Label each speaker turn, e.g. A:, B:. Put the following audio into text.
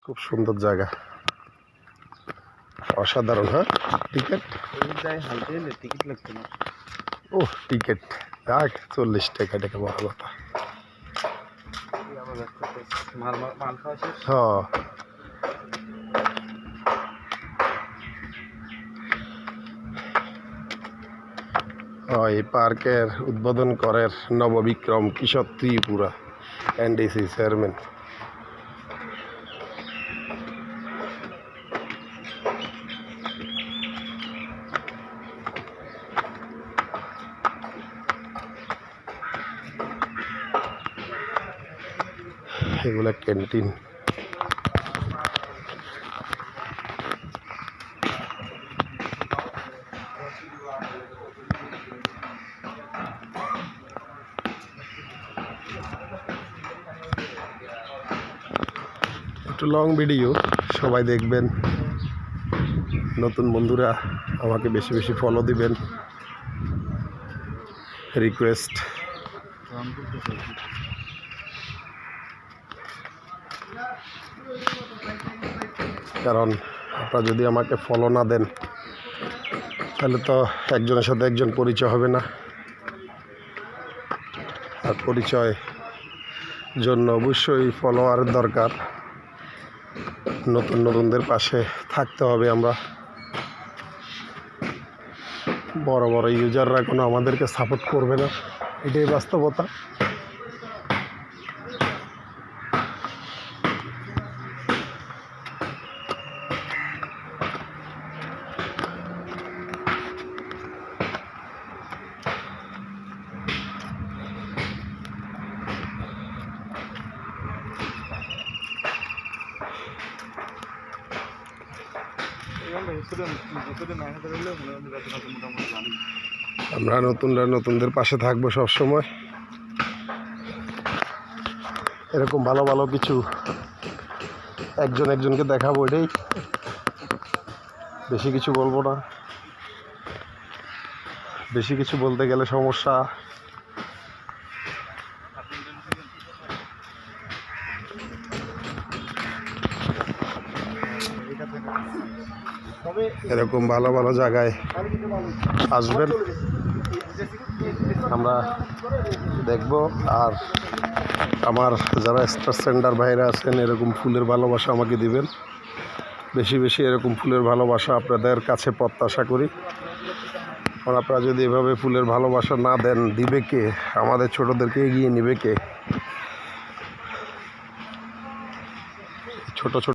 A: খুব সুন্দর জায়গা, অসাধারণ। হ্যাঁ, টিকিট
B: টিকিট লাগছে না।
A: ও টিকিট যাক 40 টাকা, টাকা বড় কথা।
B: মাল খাওয়া শেষ।
A: হ্যাঁ, এই পার্কের উদ্বোধন করেন নববিক্রম কিশোর ত্রিপুরা এনডিসি চেয়ারম্যান। এগুলা ক্যান্টিন। একটু লং ভিডিও, সবাই দেখবেন। নতুন বন্ধুরা আমাকে বেশি বেশি ফলো দিবেন, রিকোয়েস্ট। কারণ আপনারা যদি আমাকে ফলো না দেন তাহলে তো একজনের সাথে একজন পরিচয় হবে না, আর পরিচয় জন্য অবশ্যই ফলোয়ারের দরকার। নতুনদের পাশে থাকতে হবে। আমরা বড় বড় ইউজাররা কোনো আমাদেরকে সাপোর্ট করবে না, এটাই বাস্তবতা। আমরা নতুনদের পাশে থাকবো সব সময়। এরকম ভালো ভালো কিছু একজনকে দেখাবো, এটাই। বেশি কিছু বলবো না, বেশি কিছু বলতে গেলে সমস্যা। এরকম ভালো ভালো জায়গায় আসবেন, আমরা দেখব। আর আমার যারা স্টার সেন্ডার ভাইরা আছেন, এরকম ফুলের ভালোবাসা আমাকে দিবেন বেশি বেশি। এরকম ফুলের ভালোবাসা আপনাদের কাছে প্রত্যাশা করি। কারণ আপনারা যদি এভাবে ফুলের ভালোবাসা না দেন, দিবে কে? আমাদের ছোটদেরকে এগিয়ে নেবে কে? ছোট ছোট